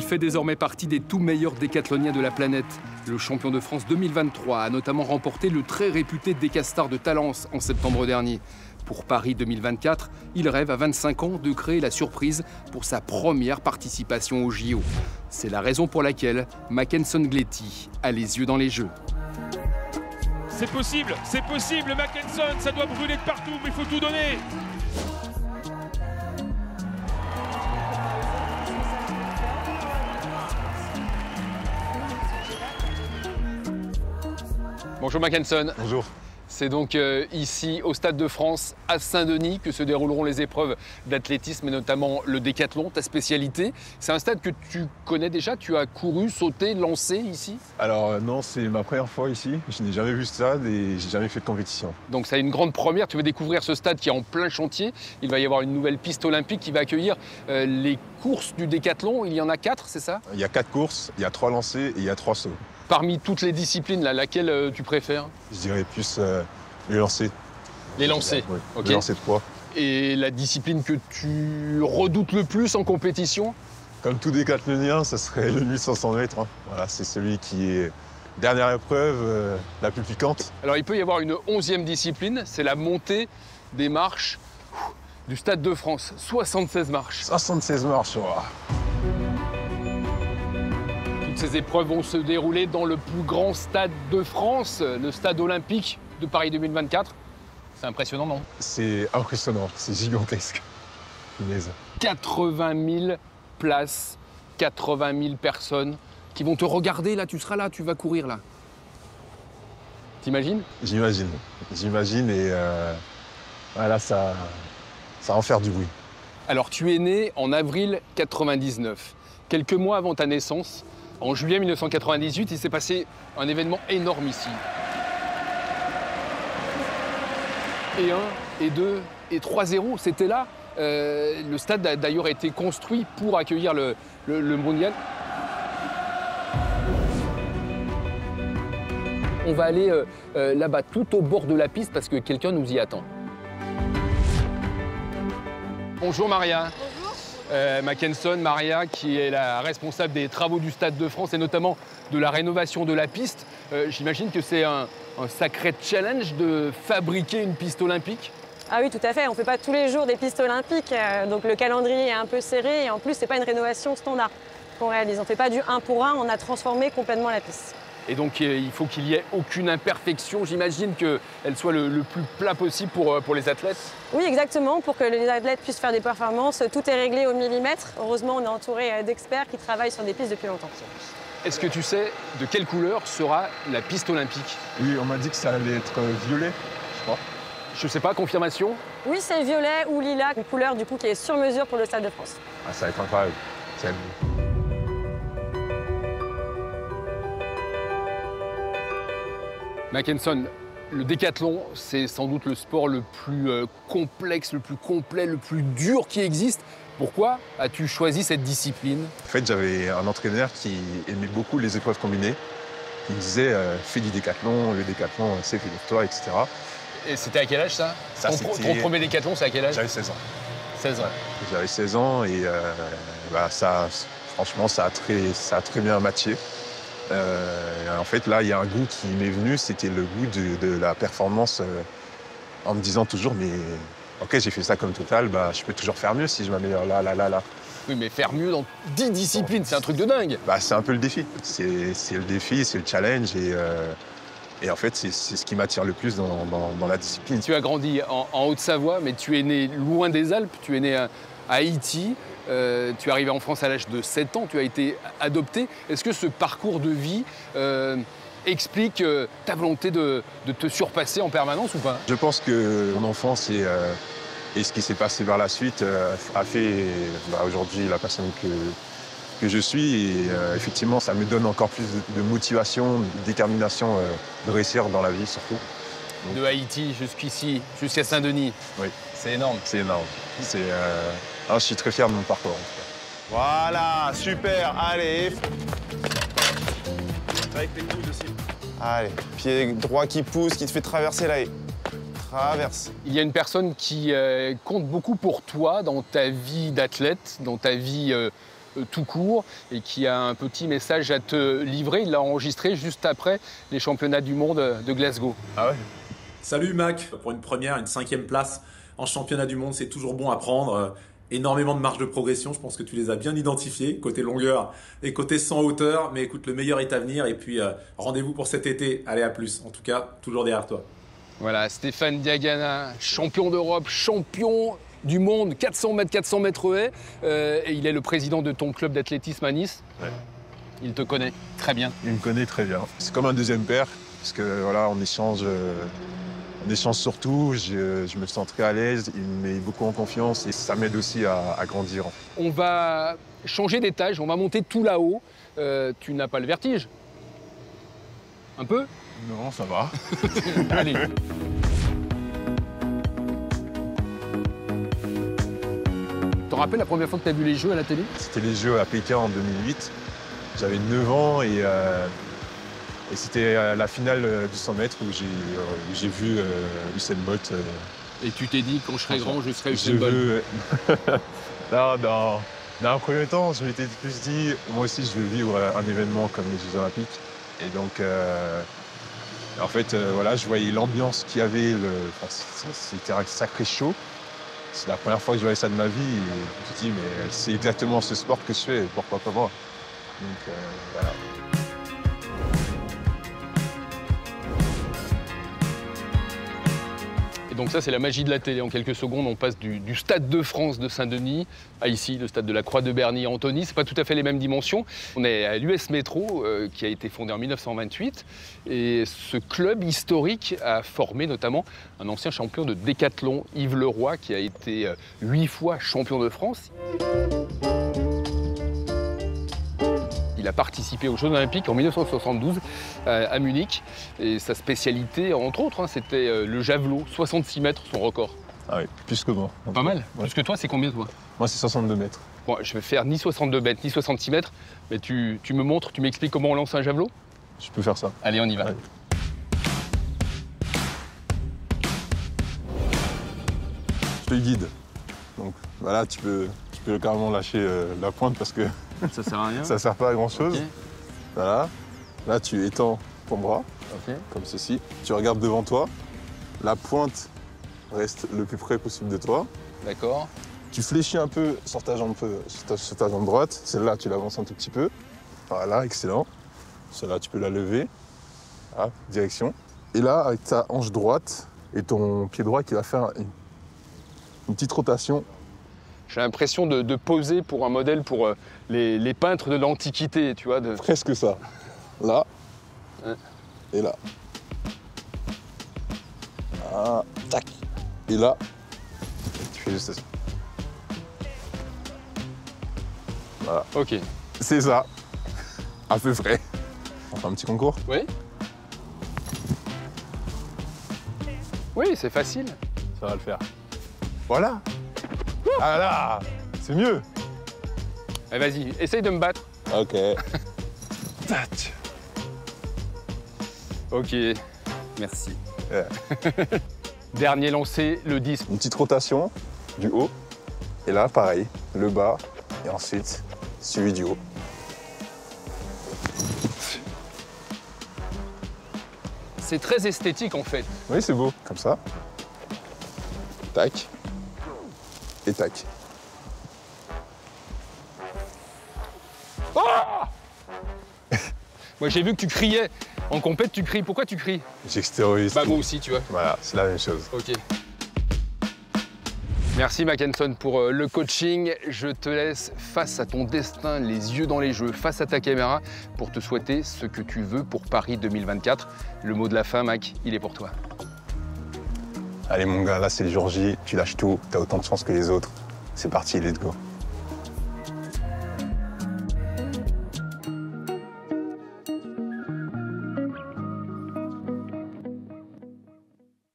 fait désormais partie des tout meilleurs décathloniens de la planète. Le champion de France 2023 a notamment remporté le très réputé Décastar de Talence en septembre dernier. Pour Paris 2024, il rêve à 25 ans de créer la surprise pour sa première participation aux JO. C'est la raison pour laquelle Mackenson Gletti a les yeux dans les jeux. C'est possible, Mackenson, ça doit brûler de partout, mais il faut tout donner. Bonjour Mackenson. Bonjour. C'est donc ici, au Stade de France, à Saint-Denis, que se dérouleront les épreuves d'athlétisme et notamment le décathlon, ta spécialité. C'est un stade que tu connais déjà, tu as couru, sauté, lancé ici? Alors non, c'est ma première fois ici. Je n'ai jamais vu ce stade et j'ai jamais fait de compétition. Donc c'est une grande première, tu vas découvrir ce stade qui est en plein chantier. Il va y avoir une nouvelle piste olympique qui va accueillir les courses du décathlon. Il y en a 4, c'est ça? Il y a 4 courses, il y a 3 lancers et il y a 3 sauts. Parmi toutes les disciplines, laquelle tu préfères? Je dirais plus les lancers. Les lancers, Oui, ok. les lancers de poids. Et la discipline que tu redoutes le plus en compétition? Comme tout décathlonien, ça serait le 1500 mètres. Voilà, c'est celui qui est dernière épreuve, la plus piquante. Alors il peut y avoir une 11e discipline, c'est la montée des marches du Stade de France. 76 marches. 76 marches, voilà. Toutes ces épreuves vont se dérouler dans le plus grand stade de France, le stade olympique de Paris 2024. C'est impressionnant, non? C'est impressionnant, c'est gigantesque. Punaise. 80 000 places, 80 000 personnes qui vont te regarder. Là, tu seras là, tu vas courir là. T'imagines? J'imagine et voilà, ça va en faire du bruit. Alors, tu es né en avril 99, quelques mois avant ta naissance. En juillet 1998, il s'est passé un événement énorme ici. Et 1, et 2, et 3-0, c'était là. Le stade a d'ailleurs été construit pour accueillir le mondial. On va aller là-bas, tout au bord de la piste, parce que quelqu'un nous y attend. Bonjour Maria. Mackenson, Maria, qui est la responsable des travaux du Stade de France et notamment de la rénovation de la piste. J'imagine que c'est un sacré challenge de fabriquer une piste olympique. Ah oui, tout à fait. On ne fait pas tous les jours des pistes olympiques, donc le calendrier est un peu serré et en plus, ce n'est pas une rénovation standard qu'on réalise. On ne fait pas du 1 pour 1, on a transformé complètement la piste. Et donc, il faut qu'il n'y ait aucune imperfection. J'imagine qu'elle soit le plus plat possible pour les athlètes. Oui, exactement. Pour que les athlètes puissent faire des performances, tout est réglé au millimètre. Heureusement, on est entouré d'experts qui travaillent sur des pistes depuis longtemps. Est-ce que tu sais de quelle couleur sera la piste olympique? Oui, on m'a dit que ça allait être violet, je crois. Je sais pas, confirmation? Oui, c'est violet ou lilas, une couleur du coup qui est sur mesure pour le Stade de France. Ah, ça va être incroyable. Mackenson, le décathlon, c'est sans doute le sport le plus complexe, le plus complet, le plus dur qui existe. Pourquoi as-tu choisi cette discipline? En fait, j'avais un entraîneur qui aimait beaucoup les épreuves combinées. Il me disait fais du décathlon, le décathlon, c'est fait pour toi, etc. Et c'était à quel âge ça? Ton premier décathlon, c'est à quel âge? J'avais 16 ans. 16 ans. J'avais 16 ans et franchement, ça a très bien matché. En fait, là, il y a un goût qui m'est venu, c'était le goût de la performance en me disant toujours, mais ok, j'ai fait ça comme total, je peux toujours faire mieux si je m'améliore là. Oui, mais faire mieux dans 10 disciplines, c'est un truc de dingue. C'est un peu le défi. C'est le défi, c'est le challenge et en fait, c'est ce qui m'attire le plus dans la discipline. Tu as grandi en Haute-Savoie, mais tu es né loin des Alpes, tu es né à Haïti. Tu es arrivé en France à l'âge de 7 ans, tu as été adopté. Est-ce que ce parcours de vie explique ta volonté de te surpasser en permanence ou pas? Je pense que mon enfance et ce qui s'est passé par la suite a fait aujourd'hui la personne que je suis. Et effectivement, ça me donne encore plus de motivation, de détermination de réussir dans la vie surtout. De Haïti jusqu'ici, jusqu'à Saint-Denis. Oui. C'est énorme. C'est énorme. Je suis très fier de mon parcours. Voilà, super, allez. Avec les coudes aussi. Allez, pied droit qui pousse, qui te fait traverser la haie. Traverse. Il y a une personne qui compte beaucoup pour toi dans ta vie d'athlète, dans ta vie tout court et qui a un petit message à te livrer. Il l'a enregistré juste après les championnats du monde de Glasgow. Ah ouais? Salut Mac, pour une première, une 5e place en championnat du monde, c'est toujours bon à prendre. Énormément de marge de progression, je pense que tu les as bien identifiées, côté longueur et côté 100 hauteur. Mais écoute, le meilleur est à venir et puis rendez-vous pour cet été. Allez, à plus. En tout cas, toujours derrière toi. Voilà, Stéphane Diagana, champion d'Europe, champion du monde, 400 mètres haies. Et il est le président de ton club d'athlétisme à Nice. Ouais. Il te connaît très bien. Il me connaît très bien. C'est comme un deuxième père, parce que voilà, on échange surtout. Je me sens très à l'aise, il me met beaucoup en confiance et ça m'aide aussi à grandir. On va changer d'étage, on va monter tout là-haut. Tu n'as pas le vertige? Un peu? Non, ça va. Allez. Tu te rappelles la première fois que tu as vu les Jeux à la télé? C'était les Jeux à Pékin en 2008. J'avais 9 ans et c'était la finale du 100 mètres où j'ai vu Usain Bolt. Et tu t'es dit, quand je serai grand, je serai Usain Bolt. Dans un premier temps, je m'étais plus dit, moi aussi, je veux vivre un événement comme les Jeux Olympiques. Et donc, en fait, voilà, je voyais l'ambiance qu'il y avait. C'était un sacré show. C'est la première fois que je voyais ça de ma vie. Et je me suis dit, mais c'est exactement ce sport que je fais, pourquoi pas moi? Donc, voilà. Donc ça, c'est la magie de la télé. En quelques secondes, on passe du Stade de France de Saint-Denis à ici, le stade de la Croix de Berny à Antony. C'est pas tout à fait les mêmes dimensions. On est à l'US Métro, qui a été fondé en 1928. Et ce club historique a formé notamment un ancien champion de décathlon, Yves Leroy, qui a été 8 fois champion de France. Il a participé aux Jeux Olympiques en 1972 à Munich. Et sa spécialité, entre autres, c'était le javelot, 66 mètres, son record. Ah oui, plus que moi. Pas mal. Ouais. Plus que toi, c'est combien, toi? Moi, c'est 62 mètres. Bon, je vais faire ni 62 mètres, ni 66 mètres. Mais tu me montres, tu m'expliques comment on lance un javelot? Je peux faire ça. Allez, on y va. Ouais. Je te guide. Donc voilà, tu peux carrément lâcher la pointe parce que Ça sert à rien. ça sert pas à grand chose. Okay. Voilà. Là, tu étends ton bras, Okay. comme ceci. Tu regardes devant toi. La pointe reste le plus près possible de toi. D'accord. Tu fléchis un peu sur ta jambe droite. Celle-là, tu l'avances un tout petit peu. Voilà, excellent. Celle-là, tu peux la lever. Voilà, direction. Et là, avec ta hanche droite et ton pied droit qui va faire une petite rotation. J'ai l'impression de poser pour un modèle pour les peintres de l'Antiquité, tu vois. Presque ça. Là. Ouais. Et là. Ah, tac. Et là. Tu fais juste ça. Voilà. Ok. C'est ça. À peu près. On fait un petit concours? Oui. Oui, c'est facile. Ça va le faire. Voilà. Ah là, c'est mieux. Allez, vas-y, essaye de me battre. Ok. Ok, merci. Yeah. Dernier lancé, le 10. Une petite rotation du haut. Et là, pareil, le bas. Et ensuite, suivi du haut. C'est très esthétique en fait. Oui, c'est beau. Comme ça. Tac. Et tac. Moi j'ai vu que tu criais. En compète, tu cries. Pourquoi tu cries? J'extériorise. Bah moi aussi, tu vois. Voilà, c'est la même chose. Ok. Merci Mackenson pour le coaching. Je te laisse face à ton destin, les yeux dans les jeux, face à ta caméra, pour te souhaiter ce que tu veux pour Paris 2024. Le mot de la fin, Mac, il est pour toi. Allez mon gars, là c'est le jour J, tu lâches tout, t'as autant de chance que les autres. C'est parti, let's go.